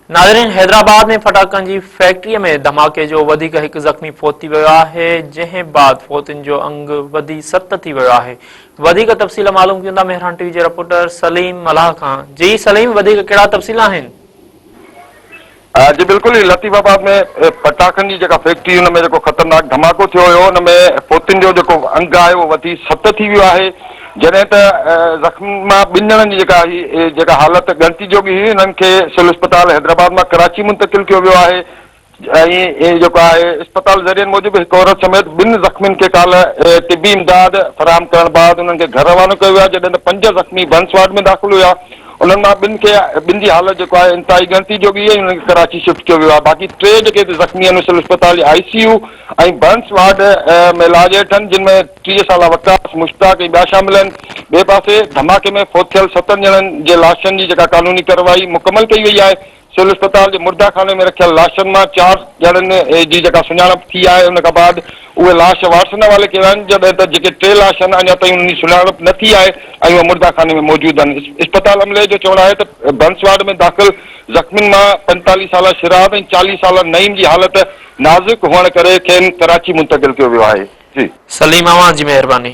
नाज़रीन, हैदराबाद में फटाकनि जी फैक्ट्री में धमाके जो वधीक हिकु ज़ख़्मी फौत थी वियो आहे, जंहिं बाद फौतुनि जो अंग वधी 7 थी वियो आहे। वधीक तफ़सील मालूम कंदा मेहरान टीवी जे रिपोर्टर सलीम मलाह खां। जी सलीम, वधीक कहिड़ा तफ़सील आहिनि? जी बिल्कुल ही लतीफ़ाबाद में पटाखनि जी जेका फैक्ट्री हुन में जेको ख़तरनाक धमाको थियो हुयो हुन में फौतुनि जो जेको अंग आहे उहो वधी 7 थी वियो आहे, जॾहिं त ज़ख़्मी मां 2 ॼणनि जी जेका हालत ॻणती जोगी हुई हुननि खे सिविल अस्पताल हैदराबाद मां कराची मुंतक़िल कयो वियो आहे। ऐं जेको आहे अस्पताल ज़रियनि मूजिबि हिकु औरत समेत 2 ज़ख़्मियुनि खे काल्ह तिबी इमदाद फराहम करण बाद उन्हनि खे घर रवानो कयो वियो आहे, जॾहिं त 5 ज़ख़्मी बंस वार्ड में दाख़िल हुआ। उन्हनि मां 2 जी हालत जेको आहे इंतहाई ॻणती जोगी आहे, हुननि खे कराची शिफ्ट कयो वियो आहे। बाक़ी 3 जेके ज़ख़्मी आहिनि सिविल अस्पताल ICU ऐं बंस वार्ड में इलाज हेठि आहिनि, जिन में 30 साला वकास मुश्ताक ऐं ॿिया शामिल आहिनि। ॿिए पासे धमाके में फौत थियल 7 ॼणनि जे लाशनि जी जेका कानूनी कार्रवाई मुकमल कई वई आहे। सिविल अस्पताल जे मुर्दा खाने में रखियल लाशनि मां 4 ॼणनि जी जेका सुञाणप थी आहे, उन खां बाद उहे लाश वारसनि हवाले कया आहिनि, जॾहिं त जेके 3 लाश आहिनि अञा ताईं उन्हनि जी सुञाणप न थी आहे ऐं उहे मुर्दा खाने में मौजूदु आहिनि। अस्पताल अमले जो चवणु आहे त बंस वार्ड में दाख़िल ज़ख़्मियुनि मां 45 साला शिराज ऐं 40 साला नईम जी हालत नाज़ुक हुअण करे खेनि कराची मुंतक़िल कयो वियो आहे। जी सलीम, अवां जी महिरबानी।